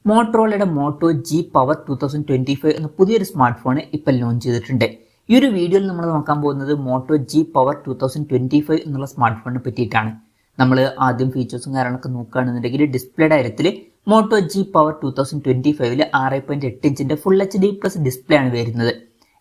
മോട്ടറോളയുടെ motto G Power 2025 എന്ന പുതിയൊരു smart phone ഇപ്പോൾ ലോഞ്ച് ചെയ്തിട്ടുണ്ട്. ഈ ഒരു വീഡിയോയിൽ നമ്മൾ നോക്കാൻ പോകുന്നത് മോട്ടോ ജി പവർ 2025 എന്നുള്ള സ്മാർട്ട് ഫോണിനെ പറ്റിയിട്ടാണ്. നമ്മൾ ആദ്യം ഫീച്ചേഴ്സും കാര്യങ്ങളൊക്കെ നോക്കുകയാണെന്നുണ്ടെങ്കിൽ ഡിസ്പ്ലേയുടെ കാര്യത്തിൽ മോട്ടോ ജി പവർ 2025 6.8 ഇഞ്ചിന്റെ ഫുൾ HD പ്ലസ് ഡിസ്പ്ലേ ആണ് വരുന്നത്.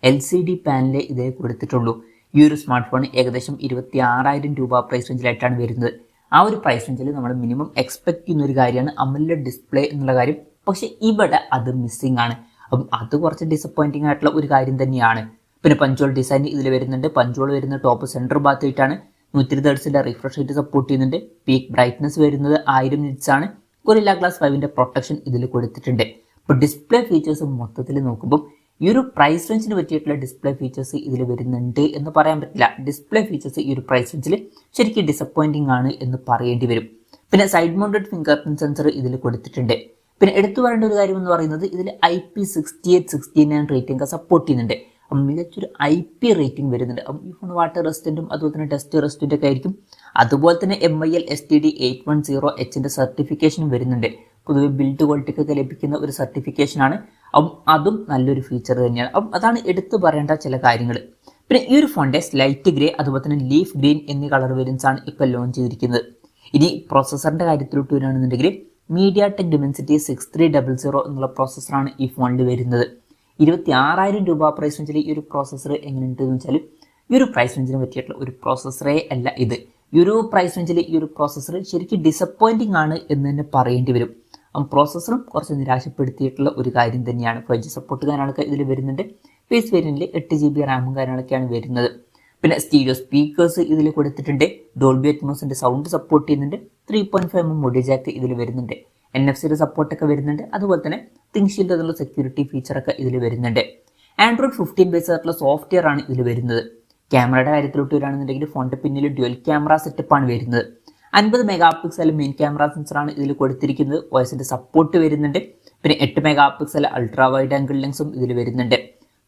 LCD പാനലേ ഇതേ കൊടുത്തിട്ടുള്ളൂ. ഈ ഒരു സ്മാർട്ട് ഫോൺ ഏകദേശം 26,000 രൂപ പ്രൈസ് റേഞ്ചിലായിട്ടാണ് വരുന്നത്. ആ ഒരു പ്രൈസ് റേഞ്ചിൽ നമ്മൾ മിനിമം എക്സ്പെക്ട് ചെയ്യുന്ന ഒരു കാര്യമാണ് AMOLED ഡിസ്പ്ലേ എന്നുള്ള കാര്യം. പക്ഷെ ഇവിടെ അത് മിസ്സിംഗ് ആണ്. അപ്പം അത് കുറച്ച് ഡിസപ്പോയിന്റിംഗ് ആയിട്ടുള്ള ഒരു കാര്യം തന്നെയാണ്. പിന്നെ പഞ്ചോൾ ഡിസൈൻ ഇതിൽ വരുന്നുണ്ട്. പഞ്ചോൾ വരുന്ന ടോപ്പ് സെൻറ്റർ ഭാഗത്തായിട്ടാണ്. 120 Hz റിഫ്രഷ് റേറ്റ് സപ്പോർട്ട് ചെയ്യുന്നുണ്ട്. പീക്ക് ബ്രൈറ്റ്നസ് വരുന്നത് 1000 nits ആണ്. Gorilla Glass 5 പ്രൊട്ടക്ഷൻ ഇതിൽ കൊടുത്തിട്ടുണ്ട്. ഇപ്പോൾ ഡിസ്പ്ലേ ഫീച്ചേഴ്സ് മൊത്തത്തിൽ നോക്കുമ്പോൾ ഈ ഒരു പ്രൈസ് റേഞ്ചിന് പറ്റിയിട്ടുള്ള ഡിസ്പ്ലേ ഫീച്ചേഴ്സ് ഇതിൽ വരുന്നുണ്ട് എന്ന് പറയാൻ പറ്റില്ല. ഡിസ്പ്ലേ ഫീച്ചേഴ്സ് ഈ ഒരു പ്രൈസ് റേഞ്ചിൽ ശരിക്കും ഡിസപ്പോയിന്റിംഗ് ആണ് എന്ന് പറയേണ്ടി വരും. പിന്നെ side mounted finger print sensor ഇതിൽ കൊടുത്തിട്ടുണ്ട്. പിന്നെ എടുത്തു പറയേണ്ട ഒരു കാര്യം എന്ന് പറയുന്നത് ഇതിൽ IP6869 റേറ്റിംഗ് സപ്പോർട്ട് ചെയ്യുന്നുണ്ട്. അപ്പം മികച്ചൊരു IP റേറ്റിംഗ് വരുന്നുണ്ട്. അപ്പം ഈ ഫോൺ വാട്ടർ റെസിസ്റ്റൻറ്റും അതുപോലെ തന്നെ ഡസ്റ്റ് റെസിസ്റ്റൻ്റ് ഒക്കെ ആയിരിക്കും. അതുപോലെ തന്നെ MIL STD 810H സർട്ടിഫിക്കേഷനും വരുന്നുണ്ട്. പൊതുവെ ബിൽഡ് ക്വാളിറ്റിക്കൊക്കെ ലഭിക്കുന്ന ഒരു സർട്ടിഫിക്കേഷനാണ്. അപ്പം അതും നല്ലൊരു ഫീച്ചർ തന്നെയാണ്. അപ്പം അതാണ് എടുത്തു പറയേണ്ട ചില കാര്യങ്ങൾ. പിന്നെ ഈ ഒരു ഫോണിൻ്റെ സ്ലൈറ്റ് ഗ്രേ അതുപോലെ തന്നെ ലീഫ് ഗ്രീൻ എന്നീ കളർ വേരിയൻസ് ആണ് ഇപ്പോൾ ലോഞ്ച് ചെയ്തിരിക്കുന്നത്. ഇനി പ്രോസസ്സറിൻ്റെ കാര്യത്തിലോട്ട് വരികയാണെന്നുണ്ടെങ്കിൽ MediaTek Dimensity 6300 എന്നുള്ള പ്രോസസ്സറാണ് ഈ ഫോണിൽ വരുന്നത്. 26,000 രൂപ പ്രൈസ് റേഞ്ചിൽ ഈ ഒരു പ്രോസസ്സർ എങ്ങനെയുണ്ടെന്ന് വെച്ചാൽ ഈ ഒരു പ്രൈസ് റേഞ്ചിന് പറ്റിയിട്ടുള്ള ഒരു പ്രോസസ്സറേ അല്ല ഇത്. ഈ ഒരു പ്രൈസ് റേഞ്ചിൽ ഈ ഒരു പ്രോസസ്സർ ശരിക്കും ഡിസപ്പോയിൻറ്റിംഗ് ആണ് എന്ന് തന്നെ പറയേണ്ടി വരും. പ്രോസസ്സറും കുറച്ച് നിരാശപ്പെടുത്തിയിട്ടുള്ള ഒരു കാര്യം തന്നെയാണ്. 5G സപ്പോർട്ട് കാര്യങ്ങളൊക്കെ ഇതിൽ വരുന്നുണ്ട്. ബേസ് വേരിയന്റിൽ 8GB റാമും കാര്യങ്ങളൊക്കെയാണ് വരുന്നത്. പിന്നെ സ്റ്റീരിയോ സ്പീക്കേഴ്സ് ഇതിൽ കൊടുത്തിട്ടുണ്ട്. ഡോൾബി അറ്റ്മോസിന്റെ സൗണ്ട് സപ്പോർട്ട് ചെയ്യുന്നുണ്ട്. 3.5mm ഓഡിയോ ജാക്ക് ഇതിൽ വരുന്നുണ്ട്. NFC സപ്പോർട്ടൊക്കെ വരുന്നുണ്ട്. അതുപോലെ തന്നെ തിങ്ഷീൽഡ് എന്നുള്ള സെക്യൂരിറ്റി ഫീച്ചറൊക്കെ ഇതിൽ വരുന്നുണ്ട്. Android 15 ബേസ് ആയിട്ടുള്ള സോഫ്റ്റ്വെയർ ആണ് ഇതിൽ വരുന്നത്. ക്യാമറയുടെ കാര്യത്തിലോട്ട് വരികയാണെന്നുണ്ടെങ്കിൽ ഫോണിന്റെ പിന്നിൽ ഡ്യുവൽ ക്യാമറ സെറ്റപ്പാണ് വരുന്നത്. 50 MP മെയിൻ ക്യാമറ സെൻസറാണ് ഇതിൽ കൊടുത്തിരിക്കുന്നത്. OSന്റെ സപ്പോർട്ട് വരുന്നുണ്ട്. പിന്നെ 8 MP അൾട്രാ വൈഡ് ആംഗിൾ ലെൻസും ഇതിൽ വരുന്നുണ്ട്.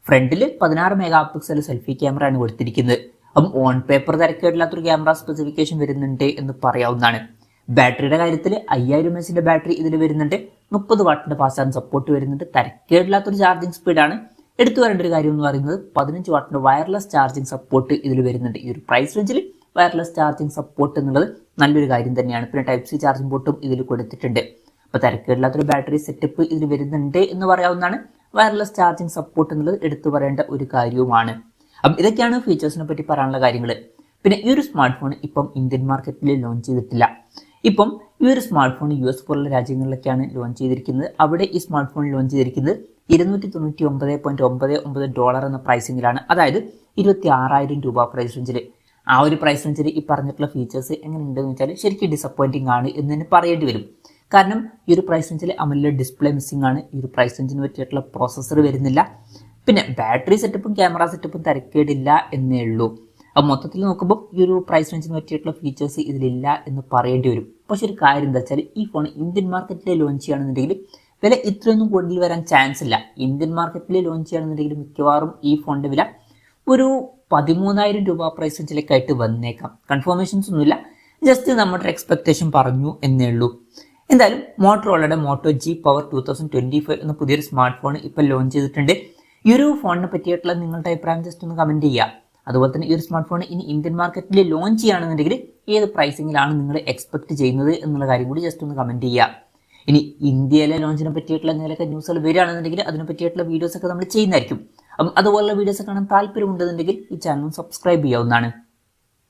ഫ്രണ്ടിൽ 16 MP സെൽഫി ക്യാമറ ആണ് കൊടുത്തിരിക്കുന്നത്. അപ്പം ഓൺ പേപ്പർ തിരക്കേടില്ലാത്തൊരു ക്യാമറ സ്പെസിഫിക്കേഷൻ വരുന്നുണ്ട് എന്ന് പറയാവുന്നതാണ്. ബാറ്ററിയുടെ കാര്യത്തിൽ 5000 mAh ബാറ്ററി ഇതിൽ വരുന്നുണ്ട്. 30 വാട്ടിന്റെ ഫാസ്റ്റ് ചാർജിംഗ് സപ്പോർട്ട് വരുന്നുണ്ട്. തിരക്കേടില്ലാത്തൊരു ചാർജിംഗ് സ്പീഡാണ്. എടുത്തു വരേണ്ട ഒരു കാര്യം എന്ന് പറയുന്നത് 15 വാട്ടിന്റെ വയർലെസ് ചാർജിംഗ് സപ്പോർട്ട് ഇതിൽ വരുന്നുണ്ട്. ഈ ഒരു പ്രൈസ് റേഞ്ചിൽ വയർലെസ് ചാർജിംഗ് സപ്പോർട്ട് എന്നുള്ളത് നല്ലൊരു കാര്യം തന്നെയാണ്. പിന്നെ Type-C ചാർജിംഗ് പോർട്ടും ഇതിൽ കൊടുത്തിട്ടുണ്ട്. അപ്പോൾ തിരക്കേടില്ലാത്തൊരു ബാറ്ററി സെറ്റപ്പ് ഇതിൽ വരുന്നുണ്ട് എന്ന് പറയാവുന്നതാണ്. വയർലെസ് ചാർജിംഗ് സപ്പോർട്ട് എന്നുള്ളത് എടുത്തു പറയേണ്ട ഒരു കാര്യവുമാണ്. അപ്പം ഇതൊക്കെയാണ് ഫീച്ചേഴ്സിനെ പറ്റി പറയാനുള്ള കാര്യങ്ങൾ. പിന്നെ ഈ ഒരു സ്മാർട്ട് ഫോൺ ഇപ്പം ഇന്ത്യൻ മാർക്കറ്റിൽ ലോഞ്ച് ചെയ്തിട്ടില്ല. ഇപ്പം ഈ ഒരു സ്മാർട്ട് ഫോൺ US പോലുള്ള രാജ്യങ്ങളിലൊക്കെയാണ് ലോഞ്ച് ചെയ്തിരിക്കുന്നത്. അവിടെ ഈ സ്മാർട്ട് ഫോൺ ലോഞ്ച് ചെയ്തിരിക്കുന്നത് $299.99 എന്ന പ്രൈസിങ്ങിലാണ്. അതായത് 26,000 രൂപ പ്രൈസ് റേഞ്ചിൽ. ആ ഒരു പ്രൈസ് റേഞ്ചിൽ ഈ പറഞ്ഞിട്ടുള്ള ഫീച്ചേഴ്സ് എങ്ങനെയുണ്ടെന്ന് വെച്ചാൽ ശരിക്കും ഡിസപ്പോയിന്റിംഗ് ആണ് എന്ന് തന്നെ പറയേണ്ടി വരും. കാരണം ഈ ഒരു പ്രൈസ് റേഞ്ചിൽ AMOLED ഡിസ്പ്ലേ മിസ്സിംഗ് ആണ്. ഈ ഒരു പ്രൈസ് റേഞ്ചിന് പറ്റിയിട്ടുള്ള പ്രോസസ്സർ വരുന്നില്ല. പിന്നെ ബാറ്ററി സെറ്റപ്പും ക്യാമറ സെറ്റപ്പും തിരക്കേടില്ല എന്നേ ഉള്ളൂ. അപ്പോൾ മൊത്തത്തിൽ നോക്കുമ്പോൾ ഈ ഒരു പ്രൈസ് റേഞ്ചിന് പറ്റിയിട്ടുള്ള ഫീച്ചേഴ്സ് ഇതിലില്ല എന്ന് പറയേണ്ടി വരും. പക്ഷെ ഒരു കാര്യം എന്താ വെച്ചാൽ ഈ ഫോൺ ഇന്ത്യൻ മാർക്കറ്റിൽ ലോഞ്ച് ചെയ്യുകയാണെന്നുണ്ടെങ്കിൽ വില ഇത്രയൊന്നും കൂടുതൽ വരാൻ ചാൻസ് ഇല്ല. ഇന്ത്യൻ മാർക്കറ്റിൽ ലോഞ്ച് ചെയ്യുകയാണെന്നുണ്ടെങ്കിൽ മിക്കവാറും ഈ ഫോണിൻ്റെ വില ഒരു 13,000 രൂപ പ്രൈസ് റേഞ്ചിലേക്കായിട്ട് വന്നേക്കാം. കൺഫർമേഷൻസ് ഒന്നുമില്ല, ജസ്റ്റ് നമ്മുടെ എക്സ്പെക്ടേഷൻ പറഞ്ഞു എന്നേ ഉള്ളൂ. എന്തായാലും മോട്ടറോളയുടെ മോട്ടോ ജി പവർ 2025 എന്ന പുതിയൊരു സ്മാർട്ട് ഫോൺ ഇപ്പോൾ ലോഞ്ച് ചെയ്തിട്ടുണ്ട്. ഈ ഒരു ഫോണിനെ പറ്റിയിട്ടുള്ള നിങ്ങളുടെ അഭിപ്രായം ജസ്റ്റ് ഒന്ന് കമൻറ്റ് ചെയ്യുക. അതുപോലെ തന്നെ ഈ ഒരു സ്മാർട്ട് ഫോൺ ഇനി ഇന്ത്യൻ മാർക്കറ്റിൽ ലോഞ്ച് ചെയ്യുകയാണെന്നുണ്ടെങ്കിൽ ഏത് പ്രൈസിങ്ങിലാണ് നിങ്ങൾ എക്സ്പെക്ട് ചെയ്യുന്നത് എന്നുള്ള കാര്യം കൂടി ജസ്റ്റ് ഒന്ന് കമൻറ്റ് ചെയ്യുക. ഇനി ഇന്ത്യയിലെ ലോഞ്ചിനെ പറ്റിയിട്ടുള്ള എന്തെങ്കിലുമൊക്കെ ന്യൂസുകൾ വരികയാണെന്നുണ്ടെങ്കിൽ അതിനെ പറ്റിയിട്ടുള്ള വീഡിയോസൊക്കെ നമ്മൾ ചെയ്യുന്നതായിരിക്കും. അപ്പം അതുപോലുള്ള വീഡിയോസ് കാണാൻ താല്പര്യമുണ്ടെന്നുണ്ടെങ്കിൽ ഈ ചാനൽ സബ്സ്ക്രൈബ് ചെയ്യാവുന്നതാണ്.